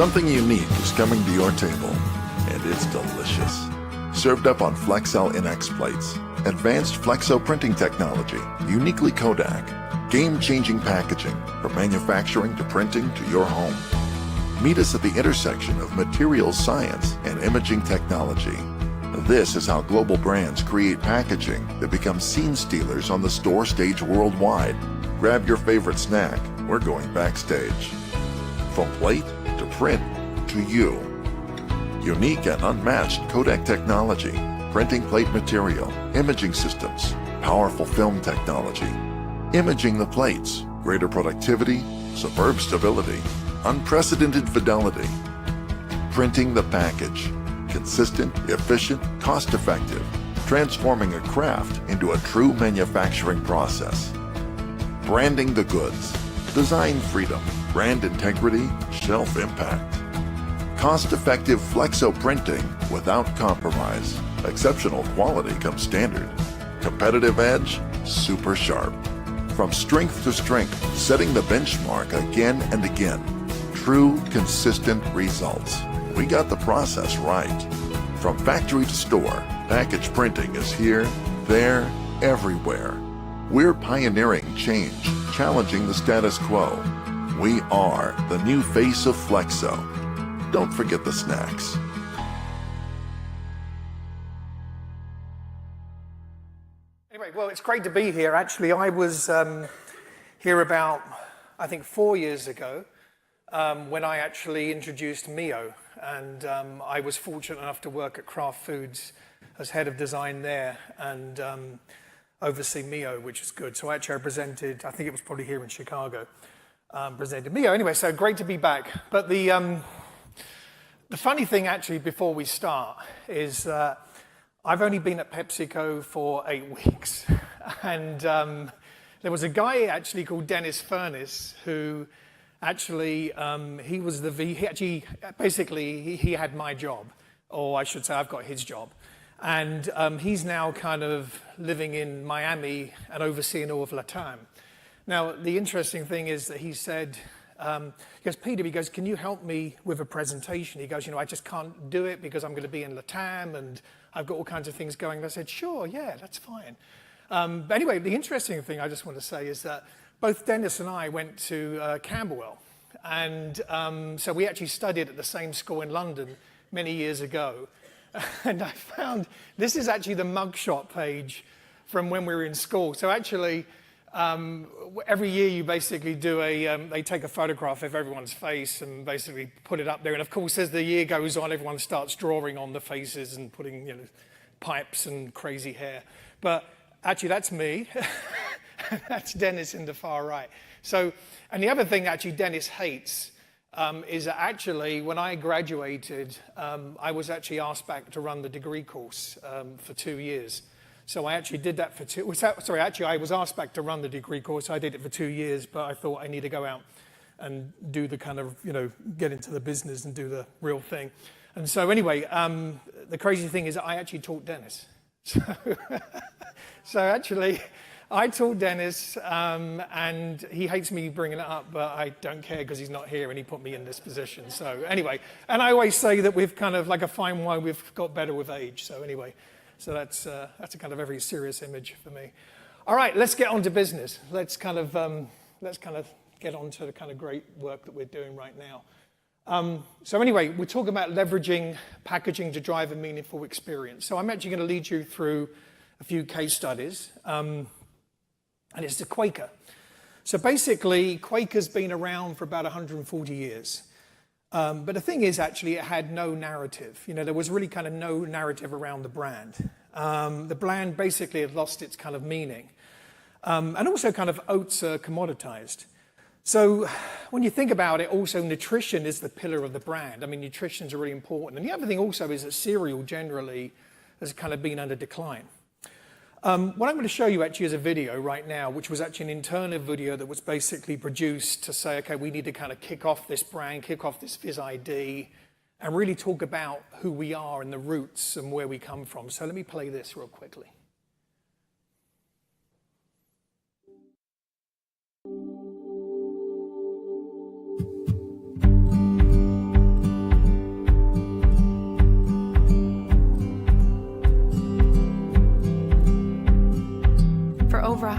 Something unique is coming to your table, and it's delicious. Served up on Flexel NX plates, advanced flexo printing technology, uniquely Kodak, game-changing packaging from manufacturing to printing to your home. Meet us at the intersection of materials science and imaging technology. This is how global brands create packaging that becomes scene stealers on the store stage worldwide. Grab your favorite snack. We're going backstage. From plate to print to you. Unique and unmatched Kodak technology, printing plate material, imaging systems, powerful film technology. Imaging the plates, greater productivity, superb stability, unprecedented fidelity. Printing the package, consistent, efficient, cost-effective, transforming a craft into a true manufacturing process. Branding the goods, design freedom, brand integrity, shelf impact. Cost-effective flexo printing without compromise. Exceptional quality comes standard. Competitive edge, super sharp. From strength to strength, setting the benchmark again and again. True, consistent results. We got the process right. From factory to store, package printing is here, there, everywhere. We're pioneering change, challenging the status quo. We are the new face of Flexo. Don't forget the snacks. Anyway, well, it's great to be here. Actually, I was here about, I think, 4 years ago when I actually introduced Mio. And I was fortunate enough to work at Kraft Foods as head of design there and oversee Mio, which is good. So actually I presented, I think it was probably here in Chicago, presented Mio. Anyway, so great to be back. But the funny thing, actually, before we start, is I've only been at PepsiCo for 8 weeks. And there was a guy, actually, called Dennis Furness, who actually, he had my job. Or I should say, I've got his job. And he's now kind of living in Miami and overseeing all of LATAM. Now, the interesting thing is that he said, he goes, Peter, he goes, can you help me with a presentation? He goes, I just can't do it because I'm going to be in LATAM and I've got all kinds of things going. And I said, sure, yeah, that's fine. But anyway, the interesting thing I just want to say is that both Dennis and I went to Camberwell. And so we actually studied at the same school in London many years ago. And I found, this is actually the mugshot page from when we were in school. So actually, every year you basically do they take a photograph of everyone's face and basically put it up there. And of course, as the year goes on, everyone starts drawing on the faces and putting, pipes and crazy hair. But actually, that's me. That's Dennis in the far right. So, and the other thing actually Dennis hates is that actually when I graduated, I was actually asked back to run the degree course for 2 years. So I actually did that for I was asked back to run the degree course. I did it for 2 years, but I thought I need to go out and do the kind of, get into the business and do the real thing. And so anyway, the crazy thing is I actually taught Dennis. So actually, I taught Dennis, and he hates me bringing it up, but I don't care because he's not here and he put me in this position. So anyway, and I always say that we've kind of like a fine wine, we've got better with age. So anyway. So that's a kind of a very serious image for me. All right, let's get on to business. Let's kind of get on to the kind of great work that we're doing right now. So anyway, we're talking about leveraging packaging to drive a meaningful experience. So I'm actually going to lead you through a few case studies, and it's the Quaker. So basically, Quaker's been around for about 140 years. But the thing is, actually, it had no narrative. There was really kind of no narrative around the brand. The brand basically had lost its kind of meaning. And also kind of oats are commoditized. So when you think about it, also nutrition is the pillar of the brand. I mean, nutrition's really important. And the other thing also is that cereal generally has kind of been under decline. What I'm going to show you actually is a video right now, which was actually an internal video that was basically produced to say, okay, we need to kind of kick off this brand, kick off this Fizz ID, and really talk about who we are and the roots and where we come from. So let me play this real quickly.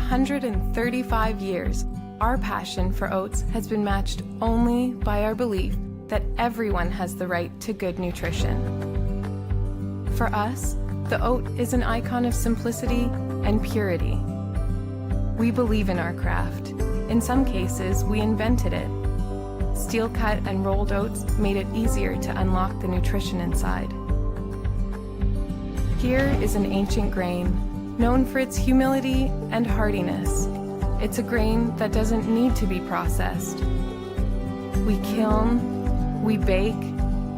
135 years, our passion for oats has been matched only by our belief that everyone has the right to good nutrition. For us, the oat is an icon of simplicity and purity. We believe in our craft. In some cases, we invented it. Steel-cut and rolled oats made it easier to unlock the nutrition inside. Here is an ancient grain, known for its humility and hardiness. It's a grain that doesn't need to be processed. We kiln, we bake,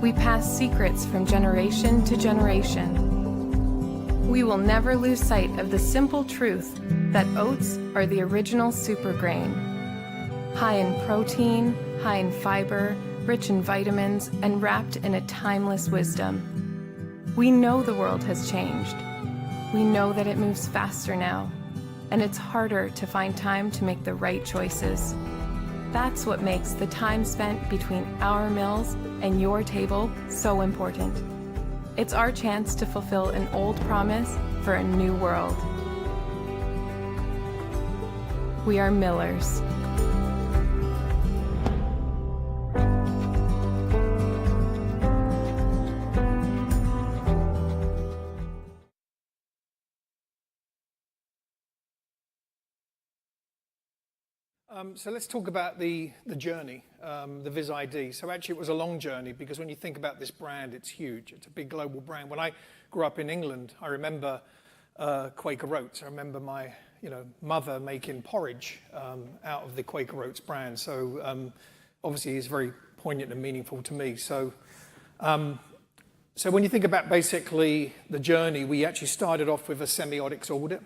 we pass secrets from generation to generation. We will never lose sight of the simple truth that oats are the original super grain. High in protein, high in fiber, rich in vitamins, and wrapped in a timeless wisdom. We know the world has changed. We know that it moves faster now, and it's harder to find time to make the right choices. That's what makes the time spent between our meals and your table so important. It's our chance to fulfill an old promise for a new world. We are Millers. So let's talk about the journey, the Viz ID. So actually it was a long journey because when you think about this brand, it's huge. It's a big global brand. When I grew up in England, I remember Quaker Oats. I remember my mother making porridge out of the Quaker Oats brand. So obviously it's very poignant and meaningful to me. So when you think about basically the journey, we actually started off with a semiotics audit.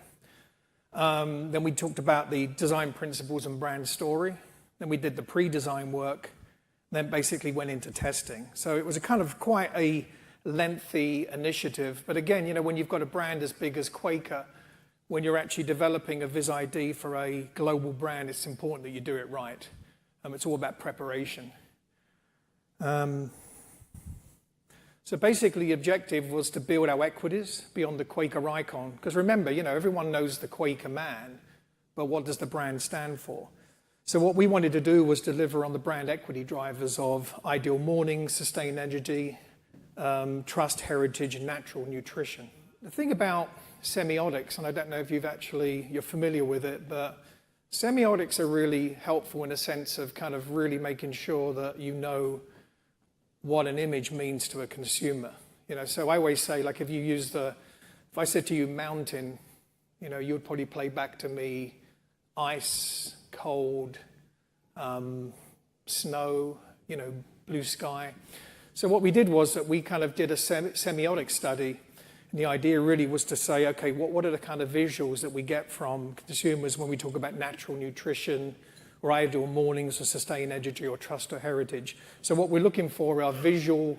Then we talked about the design principles and brand story. Then we did the pre-design work, then basically went into testing. So it was a kind of quite a lengthy initiative. But again, when you've got a brand as big as Quaker, when you're actually developing a Viz ID for a global brand, it's important that you do it right. It's all about preparation. So basically the objective was to build our equities beyond the Quaker icon. Because remember, everyone knows the Quaker man, but what does the brand stand for? So what we wanted to do was deliver on the brand equity drivers of ideal morning, sustained energy, trust, heritage, and natural nutrition. The thing about semiotics, and I don't know if you're familiar with it, but semiotics are really helpful in a sense of kind of really making sure that you know what an image means to a consumer. So I always say, like, if I said to you mountain, you would probably play back to me ice, cold, snow, blue sky. So what we did was that we kind of did a semiotic study, and the idea really was to say, okay, what are the kind of visuals that we get from consumers when we talk about natural nutrition, or ideal mornings, or sustained energy, or trust or heritage. So what we're looking for are visual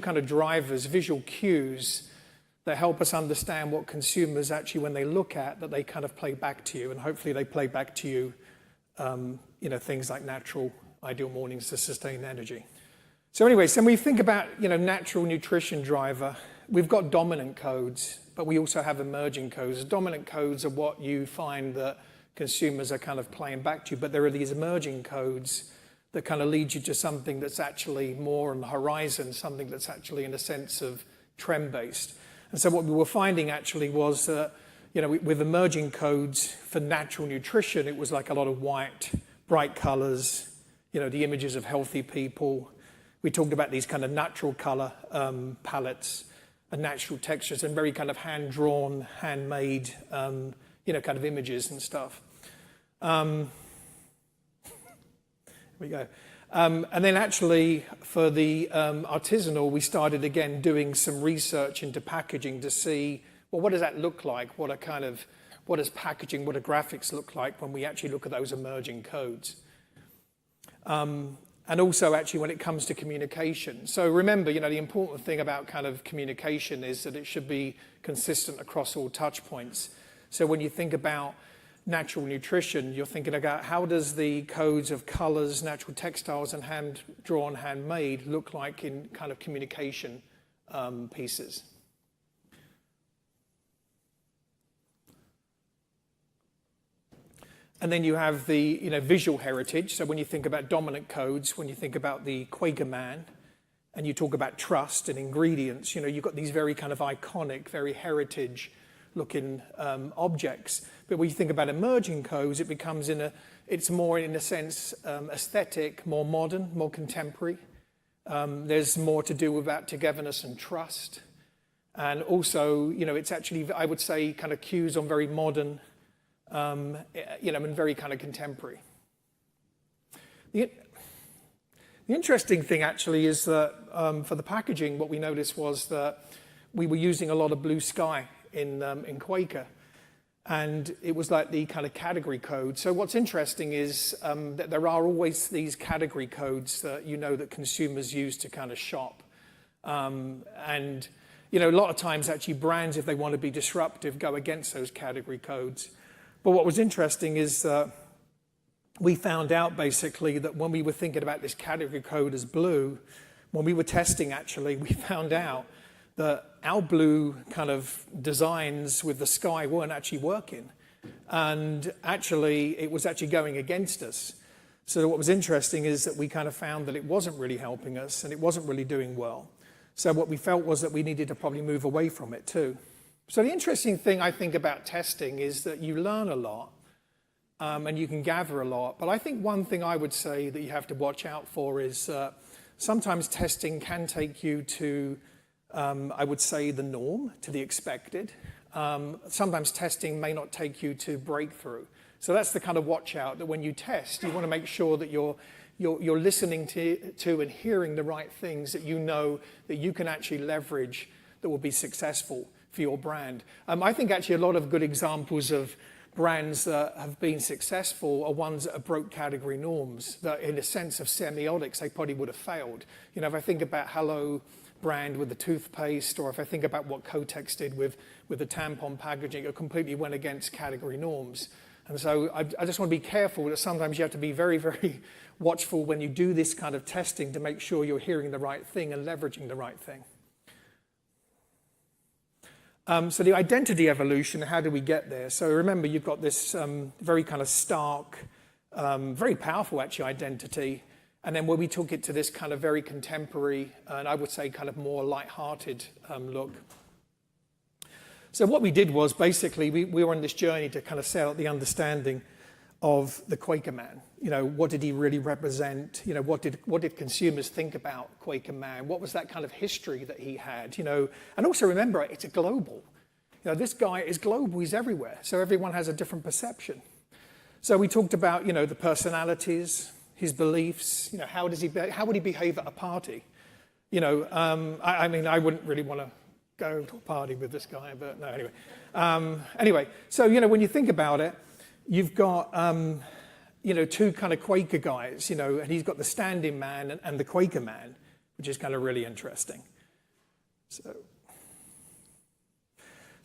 kind of drivers, visual cues that help us understand what consumers actually, when they look at, that they kind of play back to you, and hopefully they play back to you, things like natural, ideal mornings, to sustained energy. So anyway, so when we think about, natural nutrition driver, we've got dominant codes, but we also have emerging codes. Dominant codes are what you find that consumers are kind of playing back to you, but there are these emerging codes that kind of lead you to something that's actually more on the horizon, something that's actually in a sense of trend-based. And so what we were finding actually was that, with emerging codes for natural nutrition, it was like a lot of white, bright colors, the images of healthy people. We talked about these kind of natural color palettes and natural textures and very kind of hand-drawn, handmade, kind of images and stuff. Here we go. And then actually for the artisanal, we started again doing some research into packaging to see, well, what does that look like? What does packaging, what do graphics look like when we actually look at those emerging codes? And also actually when it comes to communication. So remember, the important thing about kind of communication is that it should be consistent across all touch points. So when you think about natural nutrition, you're thinking about how does the codes of colors, natural textiles, and hand-drawn, handmade look like in kind of communication pieces. And then you have the visual heritage. So when you think about dominant codes, when you think about the Quaker man, and you talk about trust and ingredients, you've got these very kind of iconic, very heritage-looking objects. But when you think about emerging codes, it becomes it's more in a sense aesthetic, more modern, more contemporary. There's more to do about togetherness and trust. And also, it's actually, I would say, kind of cues on very modern, and very kind of contemporary. The interesting thing actually is that for the packaging, what we noticed was that we were using a lot of blue sky in Quaker. And it was like the kind of category code. So what's interesting is that there are always these category codes that that consumers use to kind of shop. And a lot of times actually brands, if they want to be disruptive, go against those category codes. But what was interesting is we found out basically that when we were thinking about this category code as blue, when we were testing actually, we found out that our blue kind of designs with the sky weren't actually working. And actually, it was actually going against us. So what was interesting is that we kind of found that it wasn't really helping us and it wasn't really doing well. So what we felt was that we needed to probably move away from it too. So the interesting thing I think about testing is that you learn a lot and you can gather a lot. But I think one thing I would say that you have to watch out for is sometimes testing can take you to I would say the norm, to the expected. Sometimes testing may not take you to breakthrough. So that's the kind of watch out, that when you test, you want to make sure that you're listening to and hearing the right things that that you can actually leverage that will be successful for your brand. I think actually a lot of good examples of brands that have been successful are ones that have broke category norms, that in a sense of semiotics, they probably would have failed. If I think about Hello brand with the toothpaste, or if I think about what Kotex did with the tampon packaging, it completely went against category norms. And so I just want to be careful that sometimes you have to be very, very watchful when you do this kind of testing to make sure you're hearing the right thing and leveraging the right thing. So the identity evolution, how do we get there? So remember, you've got this very kind of stark, very powerful actually identity. And then when we took it to this kind of very contemporary, and I would say kind of more light-hearted look. So what we did was basically, we were on this journey to kind of set out the understanding of the Quaker man. What did he really represent? What did consumers think about Quaker man? What was that kind of history that he had? And also remember, it's a global. This guy is global, he's everywhere. So everyone has a different perception. So we talked about, the personalities, his beliefs, how would he behave at a party? I mean, I wouldn't really want to go to a party with this guy, but no, anyway. So, when you think about it, you've got, two kind of Quaker guys, and he's got the standing man and the Quaker man, which is kind of really interesting. So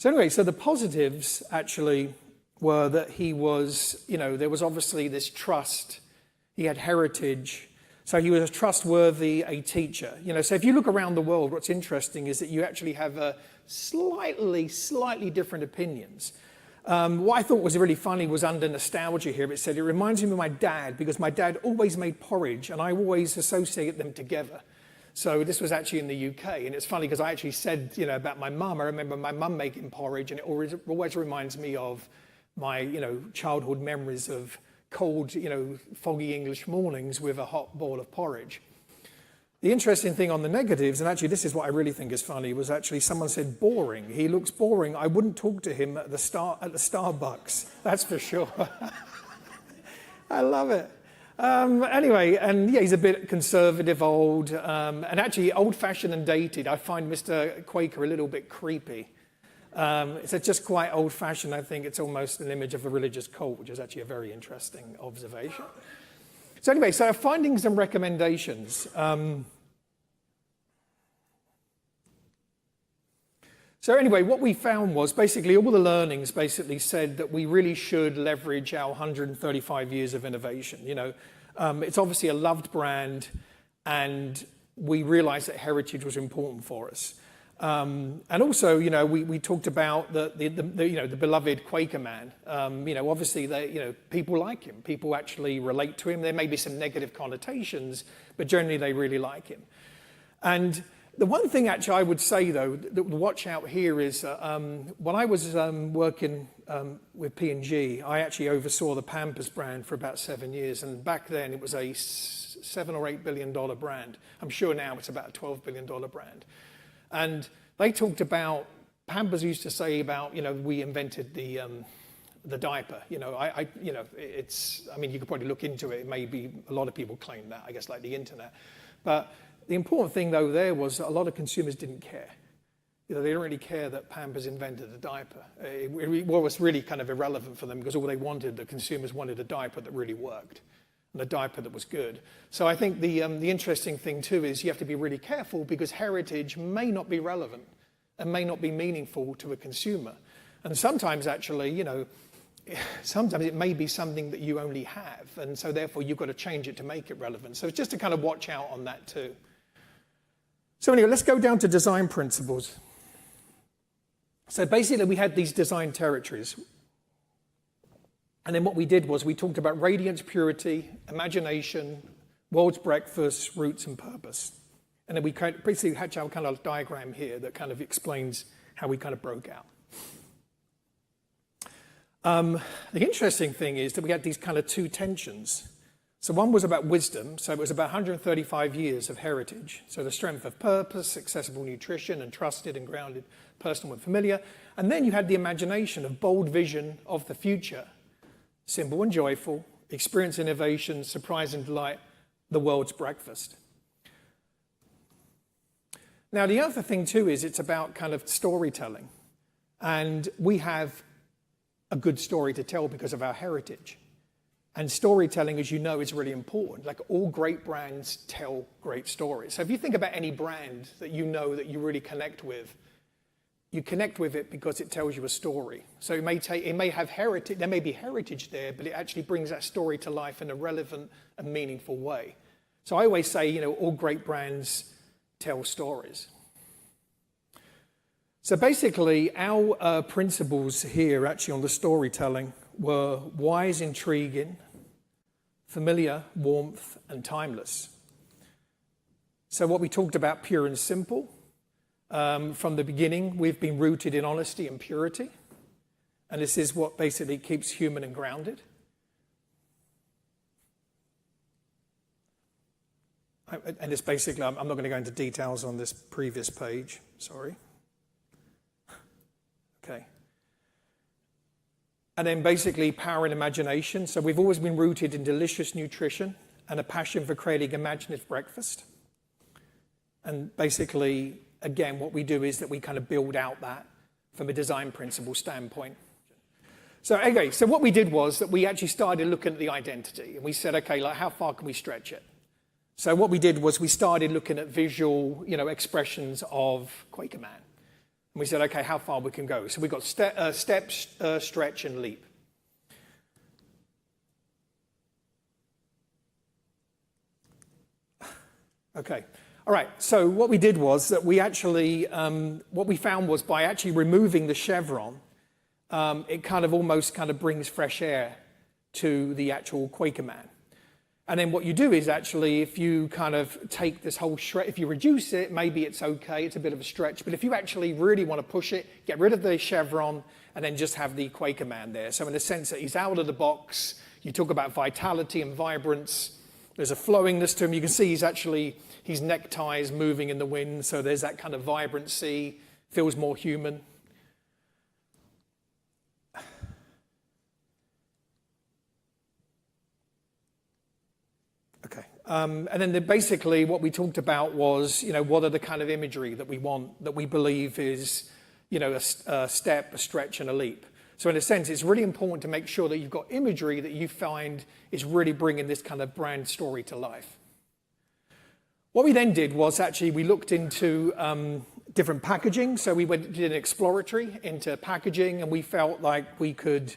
anyway, so the positives actually were that he was, there was obviously this trust. He had heritage, so he was a trustworthy teacher. So if you look around the world, what's interesting is that you actually have slightly different opinions. What I thought was really funny was under nostalgia here. It said, it reminds me of my dad, because my dad always made porridge, and I always associate them together. So this was actually in the UK, and it's funny because I actually said, about my mum. I remember my mum making porridge, and it always reminds me of my, childhood memories of cold, foggy English mornings with a hot bowl of porridge. The interesting thing on the negatives, and actually this is what I really think is funny, was actually someone said boring. He looks boring. I wouldn't talk to him at the Starbucks. That's for sure. I love it. Anyway, and yeah, he's a bit conservative, old, and actually old-fashioned and dated. I find Mr. Quaker a little bit creepy. It's just quite old-fashioned. I think it's almost an image of a religious cult, which is actually a very interesting observation. So anyway, so findings and recommendations. So anyway, what we found was basically all the learnings basically said that we really should leverage our 135 years of innovation. It's obviously a loved brand, and we realized that heritage was important for us. And also, we talked about the beloved Quaker man. Obviously, people like him. People actually relate to him. There may be some negative connotations, but generally they really like him. And the one thing actually I would say, though, that watch out here is when I was working with P&G, I actually oversaw the Pampers brand for about 7 years. And back then it was a $7 or $8 billion brand. I'm sure now it's about a $12 billion brand. And they talked about, Pampers used to say about, we invented the diaper. I mean, you could probably look into it. Maybe a lot of people claim that, I guess, like the internet. But the important thing, though, there was that a lot of consumers didn't care. They didn't really care that Pampers invented a diaper. It was really kind of irrelevant for them because all they wanted, the consumers wanted a diaper that really worked and a diaper that was good. So I think the interesting thing, too, is you have to be really careful because heritage may not be relevant and may not be meaningful to a consumer. And sometimes, actually, sometimes it may be something that you only have. And so, therefore, you've got to change it to make it relevant. So it's just to kind of watch out on that, too. So anyway, let's go down to design principles. So basically, we had these design territories. And then what we did was we talked about radiance, purity, imagination, world's breakfast, roots, and purpose. And then we basically had our kind of diagram here that kind of explains how we kind of broke out. The interesting thing is that we had these kind of two tensions. So one was about wisdom, so it was about 135 years of heritage. So the strength of purpose, accessible nutrition, and trusted and grounded, personal and familiar. And then you had the imagination of bold vision of the future, simple and joyful, experience innovation, surprise and delight, the world's breakfast. Now the other thing too is it's about kind of storytelling. And we have a good story to tell because of our heritage. And storytelling, as you know, is really important. Like all great brands tell great stories. So if you think about any brand that you know that you really connect with, you connect with it because it tells you a story. So it may have heritage, there may be heritage there, but it actually brings that story to life in a relevant and meaningful way. So I always say, all great brands tell stories. So basically, our principles here actually on the storytelling were wise, intriguing, familiar, warmth, and timeless. So what we talked about, pure and simple. From the beginning, we've been rooted in honesty and purity. And this is what basically keeps human and grounded. And it's basically, I'm not going to go into details on this previous page, sorry. Okay. And then basically power and imagination. So we've always been rooted in delicious nutrition and a passion for creating imaginative breakfast. And basically, again, what we do is that we kind of build out that from a design principle standpoint. So anyway, so what we did was that we actually started looking at the identity. And we said, okay, like how far can we stretch it? So what we did was we started looking at visual, expressions of Quaker Man. And we said, okay, how far we can go. So we got step, stretch, and leap. Okay. All right. So what we did was that we actually, what we found was by actually removing the chevron, it kind of almost kind of brings fresh air to the actual Quaker Man. And then what you do is actually, if you kind of take this whole if you reduce it, maybe it's okay, it's a bit of a stretch. But if you actually really want to push it, get rid of the chevron and then just have the Quaker Man there. So in a sense that he's out of the box. You talk about vitality and vibrance. There's a flowingness to him. You can see his necktie is moving in the wind. So there's that kind of vibrancy, feels more human. Okay. And then basically what we talked about was, what are the kind of imagery that we want, that we believe is, a step, a stretch, and a leap. So in a sense, it's really important to make sure that you've got imagery that you find is really bringing this kind of brand story to life. What we then did was actually we looked into different packaging. So we did an exploratory into packaging, and we felt like we could,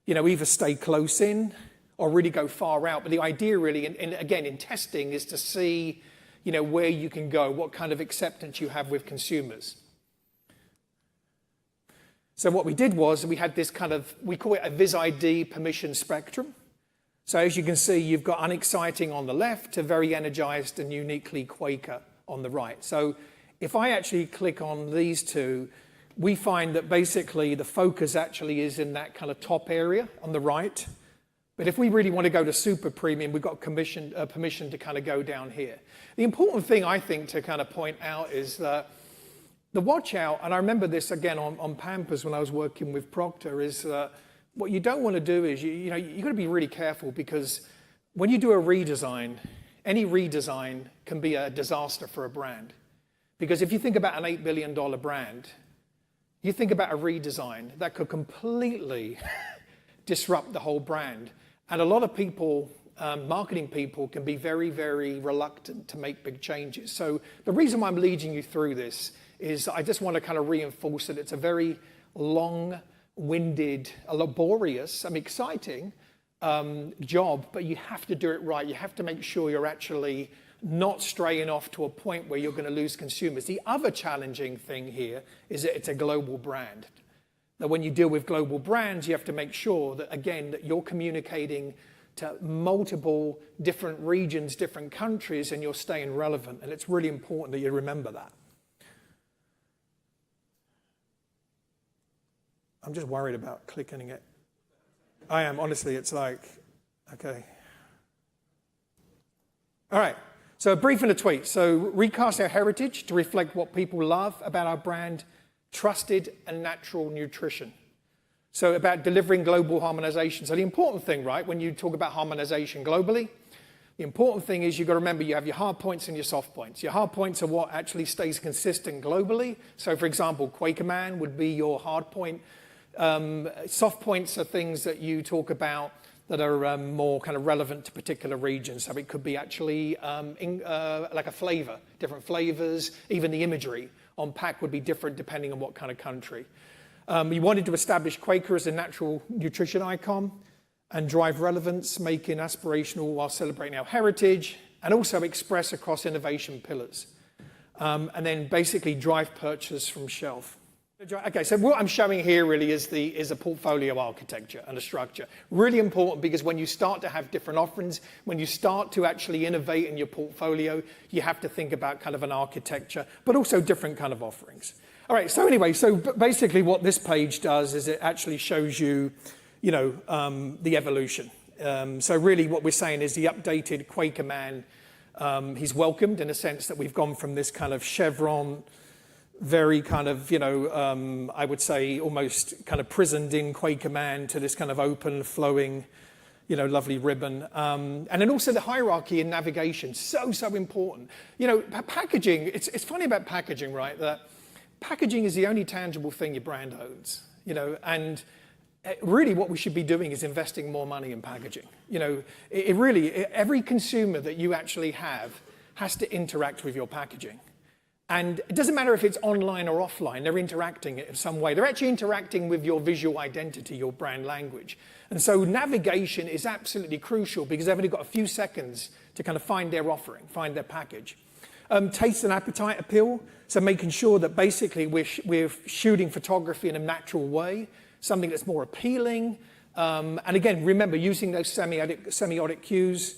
either stay close in or really go far out. But the idea really, and again, in testing, is to see, where you can go, what kind of acceptance you have with consumers. So what we did was we had this kind of, we call it a vis-ID permission spectrum. So as you can see, you've got unexciting on the left to very energized and uniquely Quaker on the right. So if I actually click on these two, we find that basically the focus actually is in that kind of top area on the right. But if we really want to go to super premium, we've got permission to kind of go down here. The important thing I think to kind of point out is that the watch out, and I remember this again on Pampers when I was working with Procter, is what you don't want to do is, you've got to be really careful, because when you do a redesign, any redesign can be a disaster for a brand. Because if you think about an $8 billion brand, you think about a redesign that could completely disrupt the whole brand. And a lot of people, marketing people, can be very, very reluctant to make big changes. So the reason why I'm leading you through this is I just want to kind of reinforce that it's a very long-winded, laborious, exciting job, but you have to do it right. You have to make sure you're actually not straying off to a point where you're going to lose consumers. The other challenging thing here is that it's a global brand. That when you deal with global brands, you have to make sure that, again, that you're communicating to multiple different regions, different countries, and you're staying relevant. And it's really important that you remember that. I'm just worried about clicking it. I am, honestly, it's like, okay. All right, so a brief and a tweet. So recast our heritage to reflect what people love about our brand, trusted and natural nutrition. So about delivering global harmonization. So the important thing, right, when you talk about harmonization globally, the important thing is you've got to remember you have your hard points and your soft points. Your hard points are what actually stays consistent globally. So for example, Quaker Man would be your hard point. Soft points are things that you talk about that are more kind of relevant to particular regions. So it could be actually like a flavor, different flavors, even the imagery on pack would be different depending on what kind of country. We wanted to establish Quaker as a natural nutrition icon and drive relevance, making aspirational while celebrating our heritage, and also express across innovation pillars. And then basically drive purchase from shelf. Okay, so what I'm showing here really is a portfolio architecture and a structure. Really important, because when you start to have different offerings, when you start to actually innovate in your portfolio, you have to think about kind of an architecture, but also different kind of offerings. All right, so anyway, so basically what this page does is it actually shows you, the evolution. So really what we're saying is the updated Quaker Man, he's welcomed in a sense that we've gone from this kind of chevron, very kind of, I would say almost kind of prisoned in Quaker Man to this kind of open, flowing, lovely ribbon. And then also the hierarchy in navigation, so important. Packaging, it's funny about packaging, right? That packaging is the only tangible thing your brand owns, and really what we should be doing is investing more money in packaging. Every consumer that you actually have has to interact with your packaging. And it doesn't matter if it's online or offline, they're interacting in some way. They're actually interacting with your visual identity, your brand language. And so navigation is absolutely crucial, because they've only got a few seconds to kind of find their offering, find their package. Taste and appetite appeal, so making sure that basically we're shooting photography in a natural way, something that's more appealing. And again, remember, using those semiotic cues.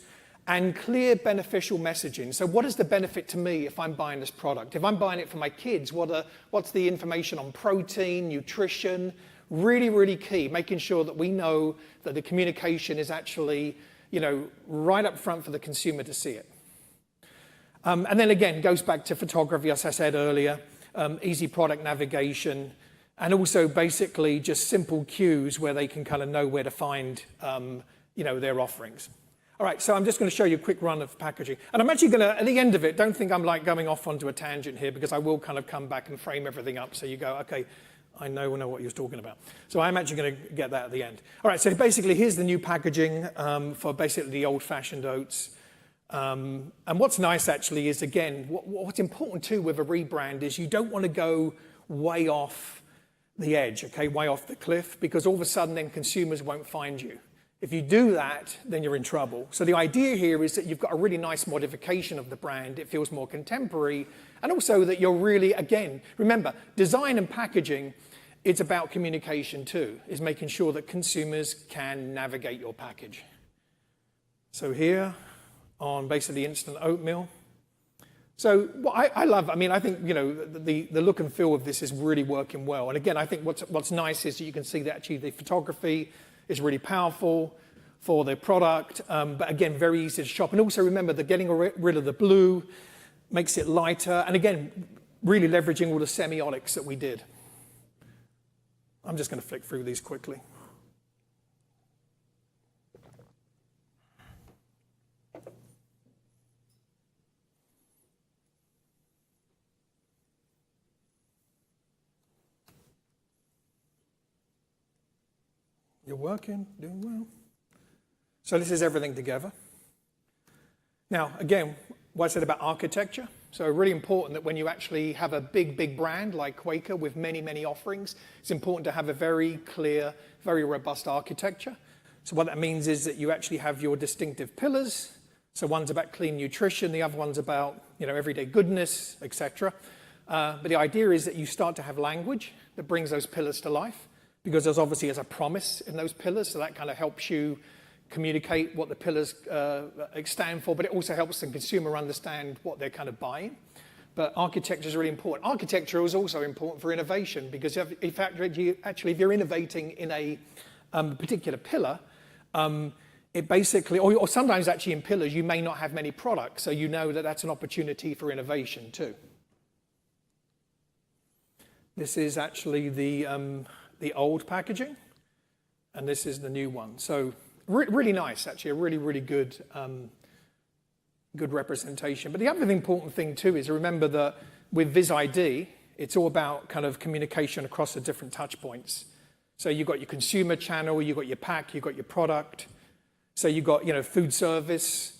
And clear beneficial messaging. So what is the benefit to me if I'm buying this product? If I'm buying it for my kids, what's the information on protein, nutrition? Really, really key, making sure that we know that the communication is actually, right up front for the consumer to see it. And then again, goes back to photography, as I said earlier, easy product navigation, and also basically just simple cues where they can kind of know where to find, their offerings. All right, so I'm just going to show you a quick run of packaging. And I'm actually going to, at the end of it, don't think I'm like going off onto a tangent here, because I will kind of come back and frame everything up so you go, okay, I know what you're talking about. So I'm actually going to get that at the end. All right, so basically here's the new packaging for basically the old-fashioned oats. And what's nice actually is, again, what's important too with a rebrand is you don't want to go way off the edge, okay, way off the cliff, because all of a sudden then consumers won't find you. If you do that, then you're in trouble. So the idea here is that you've got a really nice modification of the brand. It feels more contemporary. And also that you're really, again, remember, design and packaging it's about communication too, is making sure that consumers can navigate your package. So here on basically instant oatmeal. So what I love, I mean, I think, you know, the look and feel of this is really working well. And again, I think what's nice is that you can see that actually the photography is really powerful for the product, but again, very easy to shop. And also remember that getting rid of the blue makes it lighter. And again, really leveraging all the semiotics that we did. I'm just going to flick through these quickly. You're working, doing well. So this is everything together. Now, again, what I said about architecture. So really important that when you actually have a big brand like Quaker with many offerings, it's important to have a very clear, very robust architecture. So what that means is that you actually have your distinctive pillars. So one's about clean nutrition, the other one's about, you know, everyday goodness, etc. But the idea is that you start to have language that brings those pillars to life, because there's obviously a promise in those pillars, so that kind of helps you communicate what the pillars stand for, but it also helps the consumer understand what they're kind of buying. But architecture is really important. Architecture is also important for innovation, because if you're innovating in a particular pillar, it basically, or sometimes actually in pillars, you may not have many products, so you know that that's an opportunity for innovation too. This is actually the old packaging, and this is the new one. So really nice, actually, a really good good representation. But the other important thing too is remember that with VisID, it's all about kind of communication across the different touch points. So you've got your consumer channel, you've got your pack, you've got your product. So you've got, you know, food service,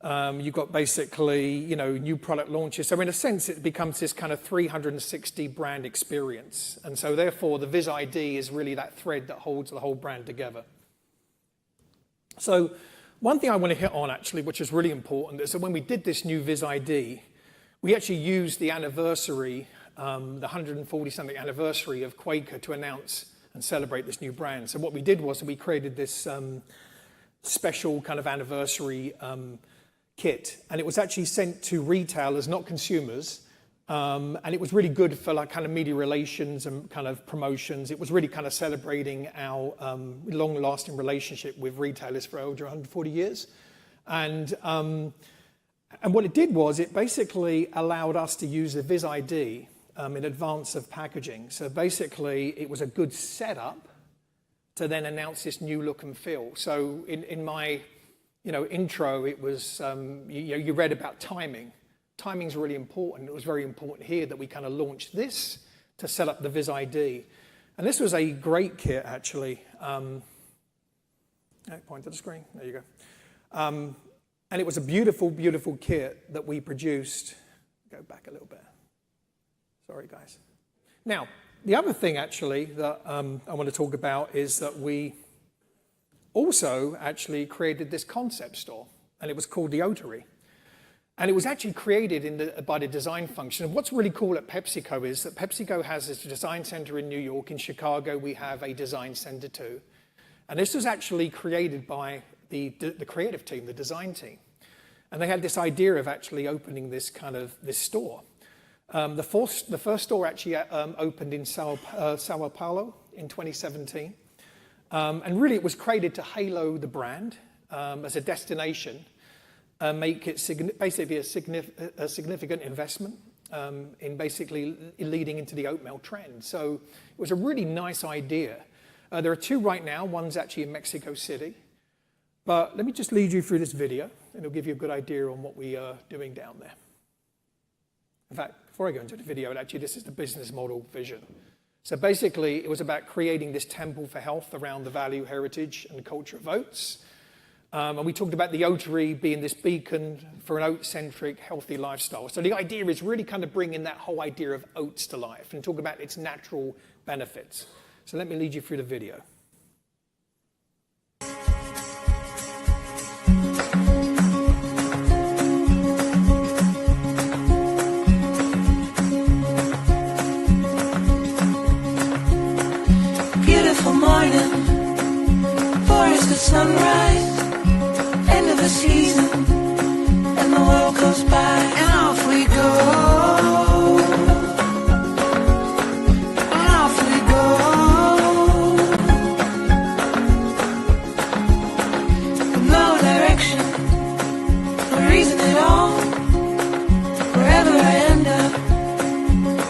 you've got basically, you know, new product launches. So in a sense, it becomes this kind of 360 brand experience. And so therefore, the VisID is really that thread that holds the whole brand together. So one thing I want to hit on, actually, which is really important, is that when we did this new VisID, we actually used the anniversary, the 140-something anniversary of Quaker to announce and celebrate this new brand. So what we did was we created this special kind of anniversary kit, and it was actually sent to retailers, not consumers, and it was really good for like kind of media relations and kind of promotions. It was really kind of celebrating our long-lasting relationship with retailers for over 140 years. And what it did was it basically allowed us to use the VisID in advance of packaging. So basically, it was a good setup to then announce this new look and feel. So in my, you know, intro, it was you read about timing. Timing's really important. It was very important here that we kind of launched this to set up the VisID. And this was a great kit, actually. Point to the screen. There you go. And it was a beautiful kit that we produced. Go back a little bit. Sorry, guys. Now, the other thing, actually, that I want to talk about is that we also actually created this concept store, and it was called the Otery. And it was actually created by the design function. And what's really cool at PepsiCo is that PepsiCo has this design center in New York. In Chicago, we have a design center too. And this was actually created by the creative team, the design team. And they had this idea of actually opening this store. The first store actually opened in Sao Paulo in 2017. And really it was created to halo the brand as a destination, make it basically a significant investment in basically leading into the oatmeal trend. So it was a really nice idea. There are two right now. One's actually in Mexico City. But let me just lead you through this video, and it'll give you a good idea on what we are doing down there. In fact, before I go into the video, actually this is the business model vision. So basically, it was about creating this temple for health around the value, heritage, and culture of oats. And we talked about the Otery being this beacon for an oat-centric, healthy lifestyle. So the idea is really kind of bringing that whole idea of oats to life and talk about its natural benefits. So let me lead you through the video. another season, and the world goes by, and off we go. And off we go. With no direction, no reason at all. Wherever I end up,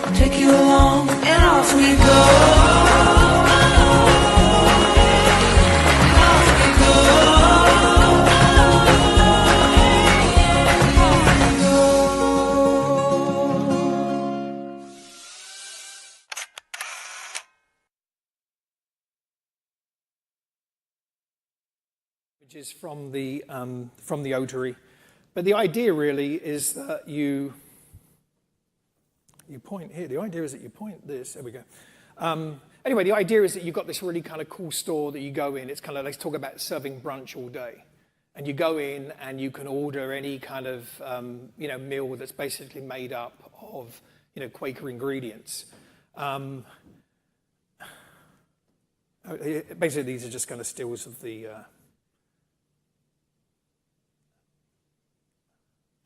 I'll take you along, and off we go. Is from the Otary, but the idea really is that you point here. The idea is that you point this. There we go. Anyway, the idea is that you've got this really kind of cool store that you go in. It's kind of, let's talk about serving brunch all day, and you go in and you can order any kind of meal that's basically made up of Quaker ingredients. Basically, these are just kind of stills of the.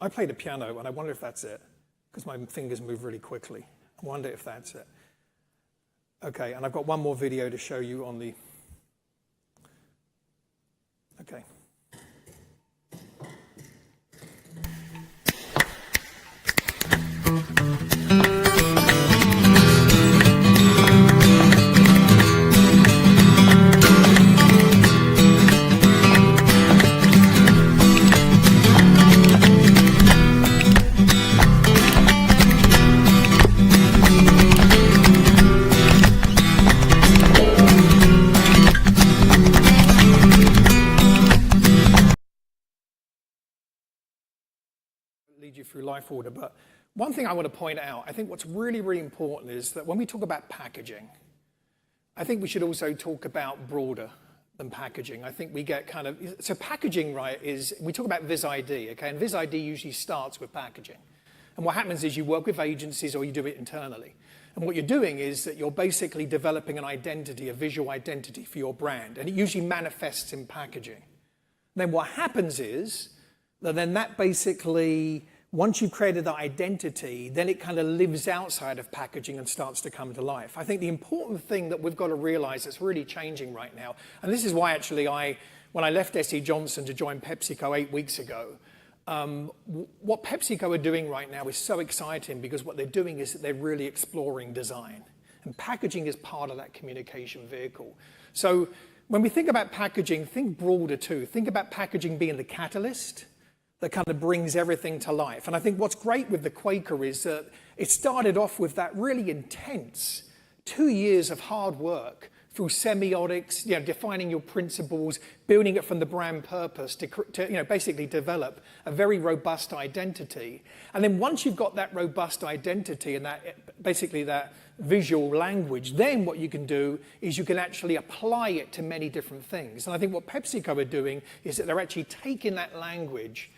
I play the piano, and I wonder if that's it, because my fingers move really quickly. I wonder if that's it. Okay, and I've got one more video to show you on the... Okay. Lead you through life order, but one thing I want to point out, I think what's really, really important is that when we talk about packaging, I think we should also talk about broader than packaging. I think we get kind of, so packaging, right, is, we talk about VisID, okay, and VisID usually starts with packaging. And what happens is you work with agencies or you do it internally. And what you're doing is that you're basically developing an identity, a visual identity for your brand, and it usually manifests in packaging. Then what happens is that basically, once you've created that identity, then it kind of lives outside of packaging and starts to come to life. I think the important thing that we've got to realize that's really changing right now, and this is why actually when I left S.C. Johnson to join PepsiCo 8 weeks ago, what PepsiCo are doing right now is so exciting because what they're doing is that they're really exploring design. And packaging is part of that communication vehicle. So when we think about packaging, think broader too. Think about packaging being the catalyst that kind of brings everything to life. And I think what's great with the Quaker is that it started off with that really intense 2 years of hard work through semiotics, defining your principles, building it from the brand purpose to basically develop a very robust identity. And then once you've got that robust identity and that basically that visual language, then what you can do is you can actually apply it to many different things. And I think what PepsiCo are doing is that they're actually taking that language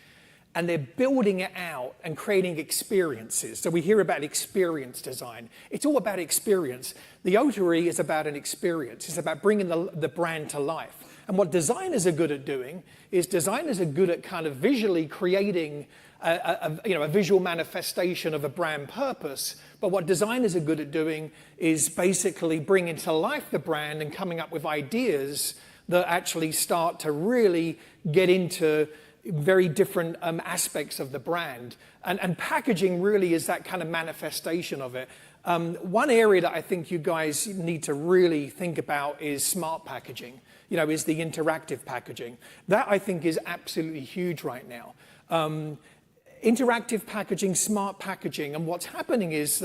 and they're building it out and creating experiences. So we hear about experience design. It's all about experience. The Otary is about an experience. It's about bringing the brand to life. And what designers are good at doing is designers are good at kind of visually creating a visual manifestation of a brand purpose. But what designers are good at doing is basically bringing to life the brand and coming up with ideas that actually start to really get into very different aspects of the brand. And packaging really is that kind of manifestation of it. One area that I think you guys need to really think about is smart packaging, is the interactive packaging. That I think is absolutely huge right now. Interactive packaging, smart packaging, and what's happening is,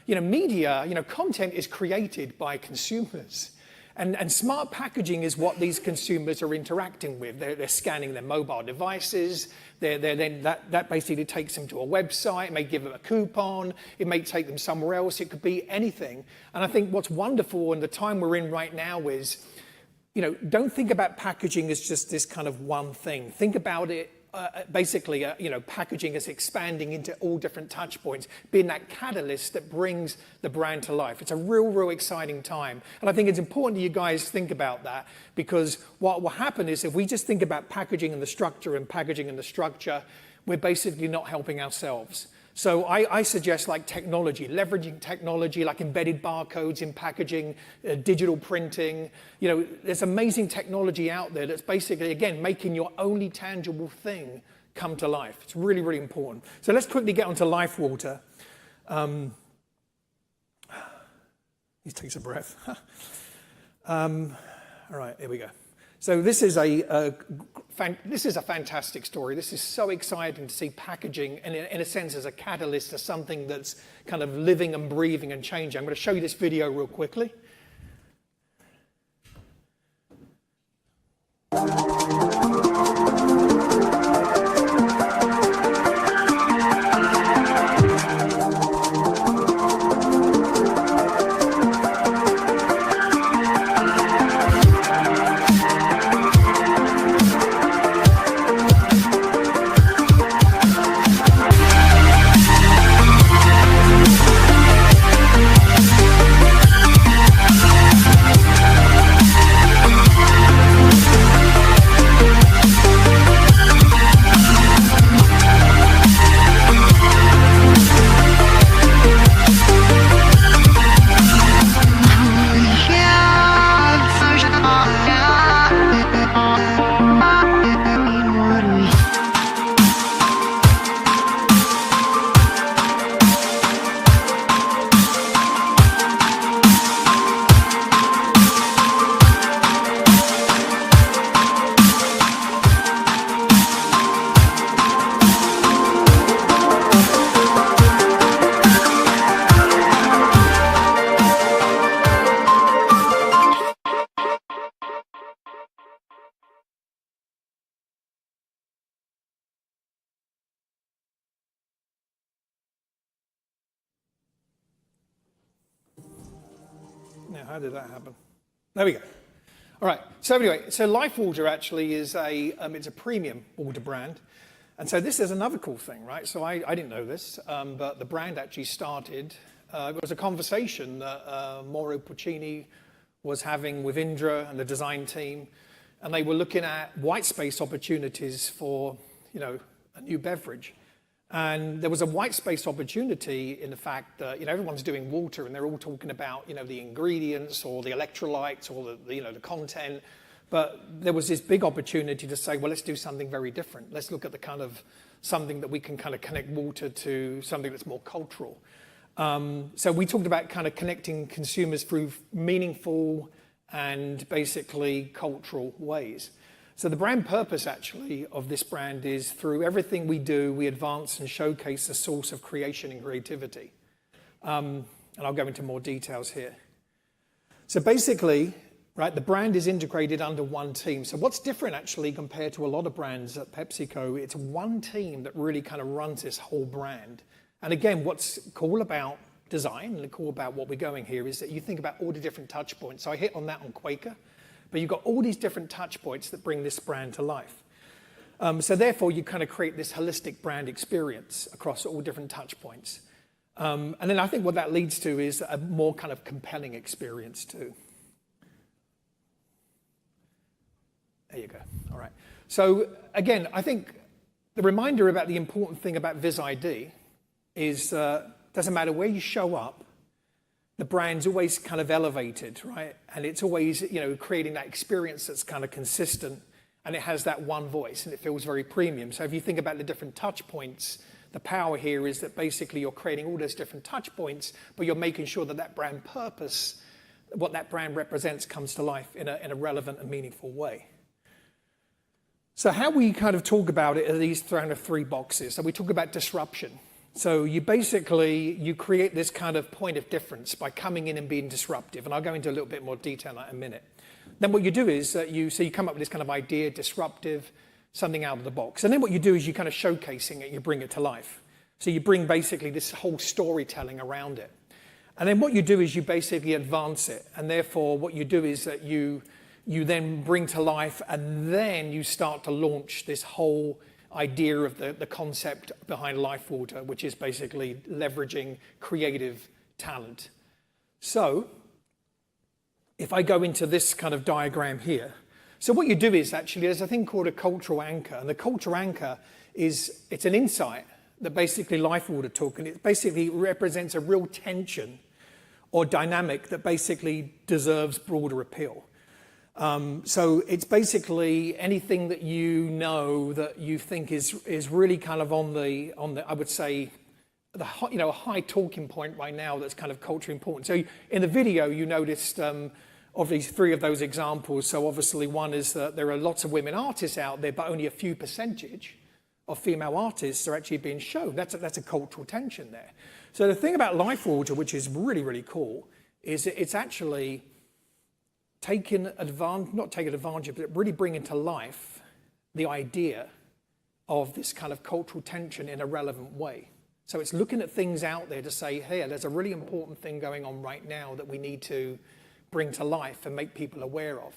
media, content is created by consumers. And smart packaging is what these consumers are interacting with. They're scanning their mobile devices. That basically takes them to a website. It may give them a coupon. It may take them somewhere else. It could be anything. And I think what's wonderful in the time we're in right now is, don't think about packaging as just this kind of one thing. Think about it basically, packaging is expanding into all different touch points, being that catalyst that brings the brand to life. It's a real exciting time. And I think it's important that you guys think about that, because what will happen is if we just think about packaging and the structure and packaging and the structure, we're basically not helping ourselves. So I suggest like technology, leveraging technology like embedded barcodes in packaging, digital printing. There's amazing technology out there that's basically, again, making your only tangible thing come to life. It's really important. So let's quickly get onto Life Water. He takes a breath. All right, here we go. So this is a fantastic story. This is so exciting to see packaging, and in a sense, as a catalyst to something that's kind of living and breathing and changing. I'm going to show you this video real quickly. Now, how did that happen? There we go. All right. So anyway, Life Water actually is it's a premium water brand, and so this is another cool thing, right? So I didn't know this, but the brand actually started. It was a conversation that Mauro Puccini was having with Indra and the design team, and they were looking at white space opportunities for a new beverage. And there was a white space opportunity in the fact that everyone's doing water and they're all talking about the ingredients or the electrolytes or the content, but there was this big opportunity to say, well, let's do something very different. Let's look at the kind of something that we can kind of connect water to something that's more cultural. So we talked about kind of connecting consumers through meaningful and basically cultural ways. So the brand purpose actually of this brand is through everything we do, we advance and showcase the source of creation and creativity. And I'll go into more details here. So basically, right, the brand is integrated under one team. So what's different actually compared to a lot of brands at PepsiCo, it's one team that really kind of runs this whole brand. And again, what's cool about design and cool about what we're going here is that you think about all the different touch points. So I hit on that on Quaker. But you've got all these different touch points that bring this brand to life. So therefore, you kind of create this holistic brand experience across all different touch points. And then I think what that leads to is a more kind of compelling experience too. There you go. All right. So again, I think the reminder about the important thing about VisID is doesn't matter where you show up, the brand's always kind of elevated, right? And it's always, creating that experience that's kind of consistent, and it has that one voice, and it feels very premium. So if you think about the different touch points, the power here is that basically you're creating all those different touch points, but you're making sure that that brand purpose, what that brand represents, comes to life in a relevant and meaningful way. So how we kind of talk about it are these kind of three boxes. So we talk about disruption. So you create this kind of point of difference by coming in and being disruptive. And I'll go into a little bit more detail in that in a minute. Then what you do is that you come up with this kind of idea, disruptive, something out of the box. And then what you do is you kind of showcasing it, you bring it to life. So you bring basically this whole storytelling around it. And then what you do is you basically advance it. And therefore what you do is that you then bring to life, and then you start to launch this whole idea of the concept behind Life Water, which is basically leveraging creative talent. So if I go into this kind of diagram here, so what you do is actually there's a thing called a cultural anchor, and the cultural anchor it's an insight that basically Life Water took, and it basically represents a real tension or dynamic that basically deserves broader appeal. So it's basically anything that you know that you think is really kind of on the I would say a high talking point right now that's kind of culturally important. So in the video you noticed obviously 3 of those examples. So obviously one is that there are lots of women artists out there, but only a few percentage of female artists are actually being shown. That's a cultural tension there. So the thing about Life Water, which is really, really cool, is it's actually not taking advantage, but really bringing to life the idea of this kind of cultural tension in a relevant way. So it's looking at things out there to say, hey, there's a really important thing going on right now that we need to bring to life and make people aware of.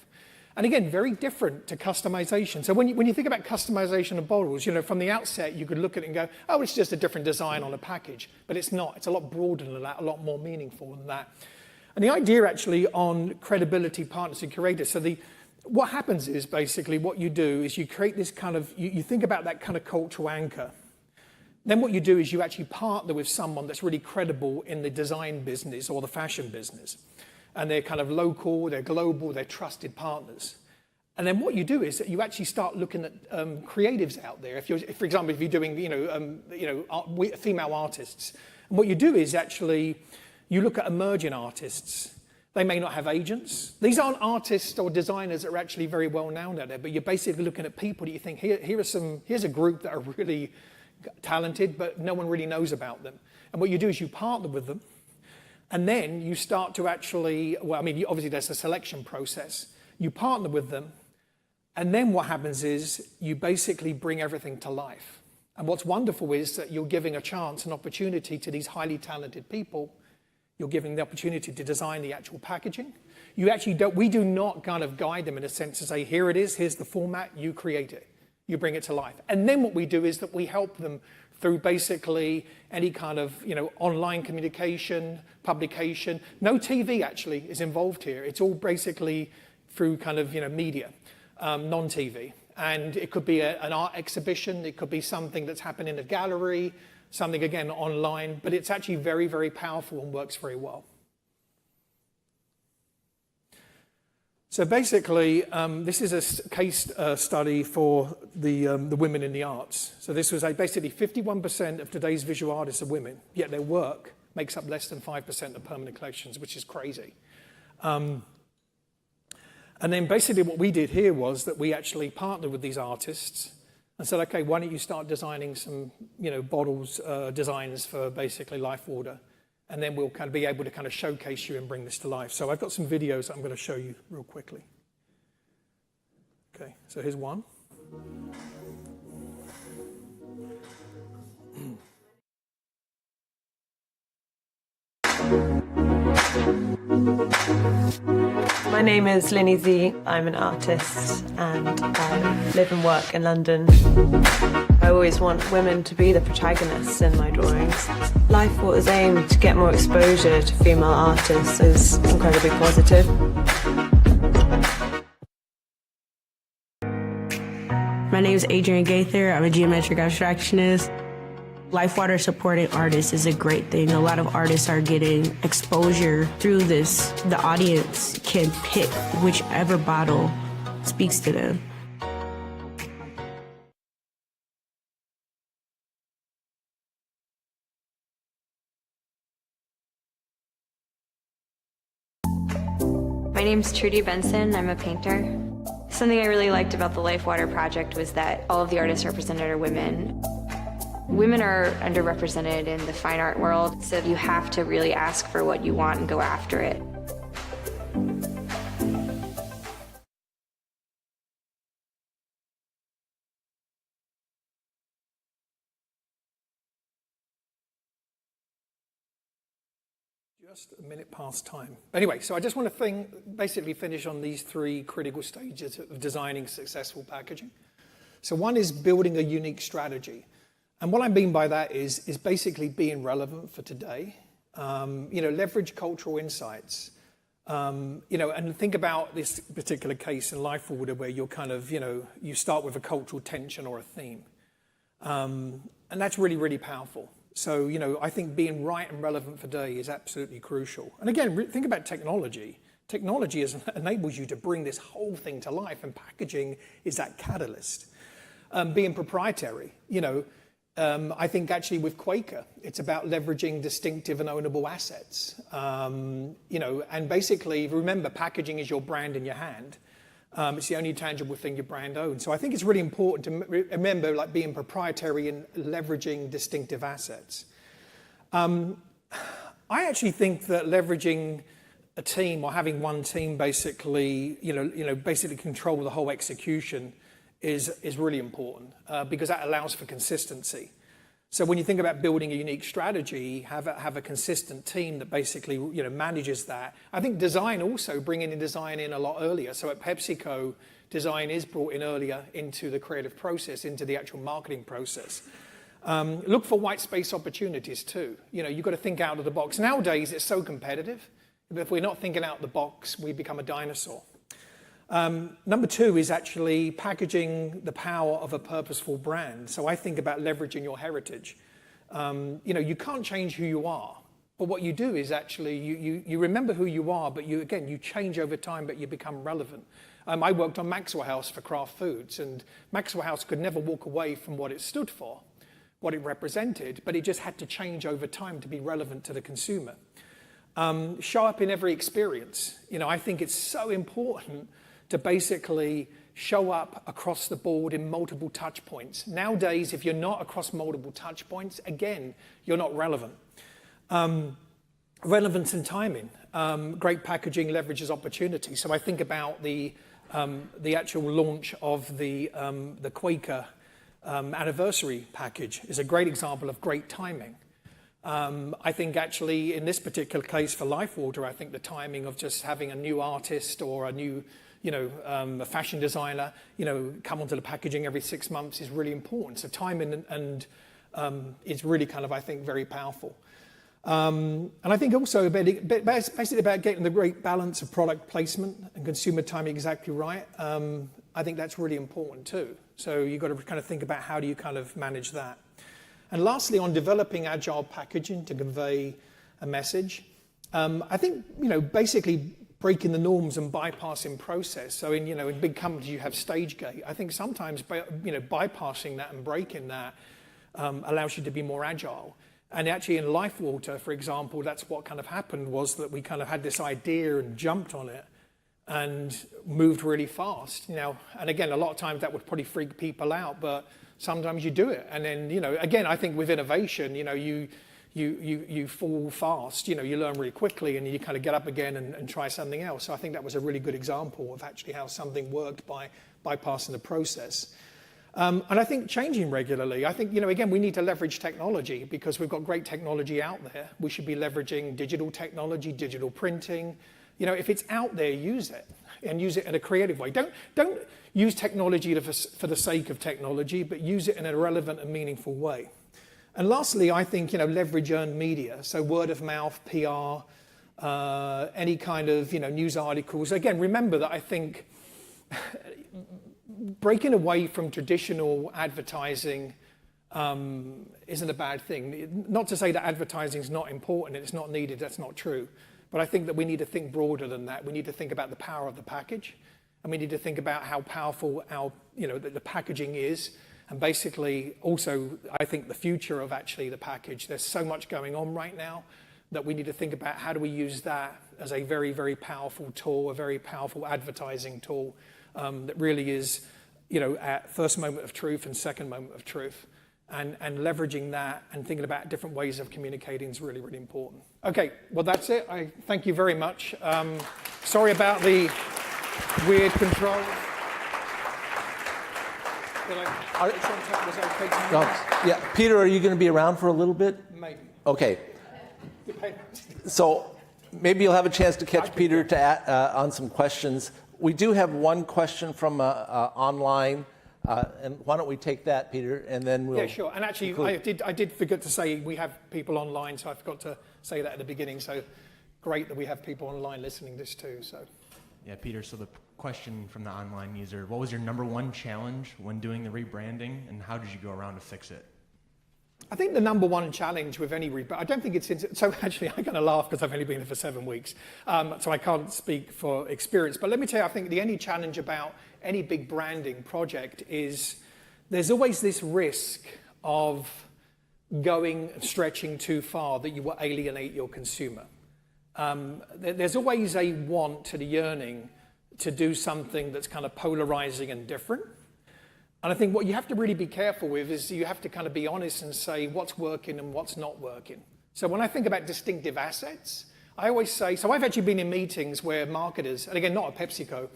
And again, very different to customization. So when you think about customization of bottles, from the outset, you could look at it and go, oh, it's just a different design on a package. But it's not. It's a lot broader than that, a lot more meaningful than that. And the idea actually on credibility, partners, and curators. So what happens is basically what you do is you create this kind of, you think about that kind of cultural anchor. Then what you do is you actually partner with someone that's really credible in the design business or the fashion business. And they're kind of local, they're global, they're trusted partners. And then what you do is that you actually start looking at creatives out there. For example, if you're doing, female artists, and what you do is actually you look at emerging artists. They may not have agents. These aren't artists or designers that are actually very well known out there, but you're basically looking at people that you think here's a group that are really talented, but no one really knows about them. And what you do is you partner with them. And then you start to actually, obviously there's a selection process. You partner with them, and then what happens is you basically bring everything to life. And what's wonderful is that you're giving a chance, an opportunity to these highly talented people. You're giving the opportunity to design the actual packaging. We do not kind of guide them in a sense to say, here it is, here's the format, you create it. You bring it to life. And then what we do is that we help them through basically any kind of online communication, publication. No TV actually is involved here. It's all basically through kind of media, non-TV. And it could be an art exhibition, it could be something that's happened in a gallery, something again online, but it's actually very, very powerful and works very well. So basically, this is a case study for the women in the arts. So this was basically 51% of today's visual artists are women, yet their work makes up less than 5% of permanent collections, which is crazy. And then basically what we did here was that we actually partnered with these artists and said, okay, why don't you start designing some bottles designs for basically Life Water. And then we'll kind of be able to kind of showcase you and bring this to life. So I've got some videos I'm going to show you real quickly. Okay, so here's one. My name is Linny Z. I'm an artist and I live and work in London. I always want women to be the protagonists in my drawings. Life Water's aim to get more exposure to female artists is incredibly positive. My name is Adrian Gaither. I'm a geometric abstractionist. Life Water supporting artists is a great thing. A lot of artists are getting exposure through this. The audience can pick whichever bottle speaks to them. My name's Trudy Benson. I'm a painter. Something I really liked about the Life Water project was that all of the artists represented are women. Women are underrepresented in the fine art world, so you have to really ask for what you want and go after it. Just a minute past time. Anyway, so I just want to basically finish on these 3 critical stages of designing successful packaging. So one is building a unique strategy. And what I mean by that is basically being relevant for today. Leverage cultural insights. And think about this particular case in Life Order where you're kind of, you start with a cultural tension or a theme. And that's really, really powerful. So, I think being right and relevant for today is absolutely crucial. And again, think about technology. Technology enables you to bring this whole thing to life, and packaging is that catalyst. Being proprietary, I think actually with Quaker, it's about leveraging distinctive and ownable assets. And basically, remember, packaging is your brand in your hand. It's the only tangible thing your brand owns. So I think it's really important to remember, like, being proprietary and leveraging distinctive assets. I actually think that leveraging a team or having one team basically, basically control the whole execution is really important because that allows for consistency. So when you think about building a unique strategy, have a consistent team that basically manages that. I think design also, bringing in design in a lot earlier. So at PepsiCo, design is brought in earlier into the creative process, into the actual marketing process. Look for white space opportunities too. You've got to think out of the box. Nowadays, it's so competitive. If we're not thinking out of the box, we become a dinosaur. Number two is actually packaging the power of a purposeful brand. So I think about leveraging your heritage. You can't change who you are, but what you do is actually you remember who you are, but you change over time, but you become relevant. I worked on Maxwell House for Kraft Foods, and Maxwell House could never walk away from what it stood for, what it represented, but it just had to change over time to be relevant to the consumer. Show up in every experience. I think it's so important to basically show up across the board in multiple touch points. Nowadays, if you're not across multiple touch points, again, you're not relevant. Relevance and timing. Great packaging leverages opportunity. So I think about the actual launch of the Quaker anniversary package is a great example of great timing. I think actually in this particular case for Life Water, I think the timing of just having a new artist or a new a fashion designer, come onto the packaging every 6 months is really important. So timing and is really kind of, I think, very powerful. And I think also basically about getting the great balance of product placement and consumer timing exactly right. I think that's really important too. So you've got to kind of think about how do you kind of manage that. And lastly, on developing agile packaging to convey a message, I think, basically breaking the norms and bypassing process. So in big companies you have stage gate. I think sometimes bypassing that and breaking that allows you to be more agile. And actually in Life Water, for example, that's what kind of happened, was that we kind of had this idea and jumped on it and moved really fast. And again, a lot of times that would probably freak people out, but sometimes you do it. And then, again, I think with innovation, you fall fast, you learn really quickly, and you kind of get up again and try something else. So I think that was a really good example of actually how something worked by bypassing the process. And I think changing regularly. I think, again, we need to leverage technology because we've got great technology out there. We should be leveraging digital technology, digital printing. If it's out there, use it, and use it in a creative way. Don't use technology for the sake of technology, but use it in a relevant and meaningful way. And lastly, I think, leverage earned media. So word of mouth, PR, any kind of, news articles. Again, remember that I think breaking away from traditional advertising isn't a bad thing. Not to say that advertising is not important and it's not needed, that's not true. But I think that we need to think broader than that. We need to think about the power of the package, and we need to think about how powerful the packaging is. And basically, also, I think the future of actually the package. There's so much going on right now that we need to think about how do we use that as a very, very powerful tool, a very powerful advertising tool that really is, at first moment of truth and second moment of truth. And leveraging that and thinking about different ways of communicating is really, really important. Okay, well, that's it. I thank you very much. Sorry about the weird controls. Yeah, Peter, are you going to be around for a little bit? Maybe. Okay. So maybe you'll have a chance to catch Peter on some questions. We do have one question from online. And why don't we take that, Peter, and then we'll... Yeah, sure. And actually, I did forget to say we have people online, so I forgot to say that at the beginning. So great that we have people online listening to this too. So. Yeah, Peter, so the question from the online user, what was your #1 challenge when doing the rebranding, and how did you go around to fix it? I think the #1 challenge with any rebrand, I don't think it's, so actually I'm going to laugh because I've only been here for 7 weeks, so I can't speak for experience, but let me tell you, I think the only challenge about any big branding project is there's always this risk of stretching too far that you will alienate your consumer. There's always a want and a yearning to do something that's kind of polarizing and different. And I think what you have to really be careful with is you have to kind of be honest and say what's working and what's not working. So when I think about distinctive assets, I always say, so I've actually been in meetings where marketers, and again, not at PepsiCo,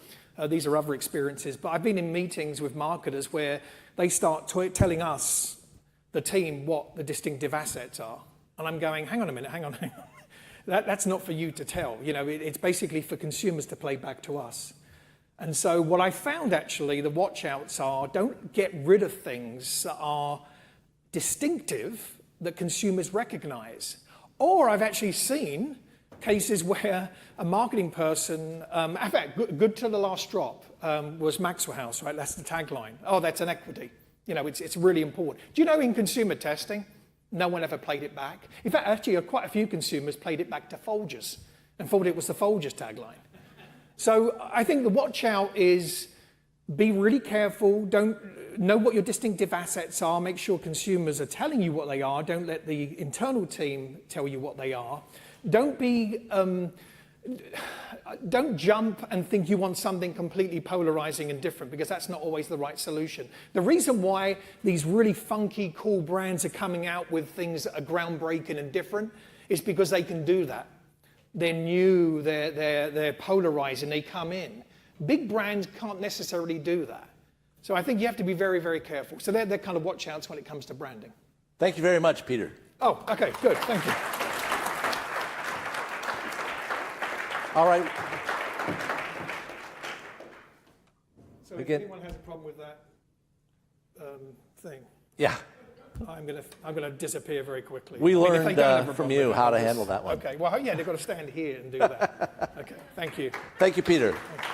these are other experiences, but I've been in meetings with marketers where they start telling us, the team, what the distinctive assets are. And I'm going, hang on a minute, hang on. That's not for you to tell. You know, it's basically for consumers to play back to us. And so what I found actually, the watch-outs are, don't get rid of things that are distinctive that consumers recognize. Or I've actually seen cases where a marketing person, in fact, good to the last drop was Maxwell House, right? That's the tagline. Oh, that's an equity. You know, it's really important. Do you know in consumer testing, no one ever played it back? In fact, actually, quite a few consumers played it back to Folgers and thought it was the Folgers tagline. So I think the watch out is be really careful, don't know what your distinctive assets are, make sure consumers are telling you what they are, don't let the internal team tell you what they are. Don't jump and think you want something completely polarizing and different, because that's not always the right solution. The reason why these really funky, cool brands are coming out with things that are groundbreaking and different is because they can do that. They're new, they're polarizing, they come in. Big brands can't necessarily do that. So I think you have to be very, very careful. So they're kind of watch outs when it comes to branding. Thank you very much, Peter. Oh, okay, good, thank you. All right. So if anyone has a problem with that thing, Yeah. I'm gonna disappear very quickly. We I mean, learned from you how to handle that one. Okay, well, yeah, they've got to stand here and do that. Okay, thank you. Thank you, Peter. Thank you.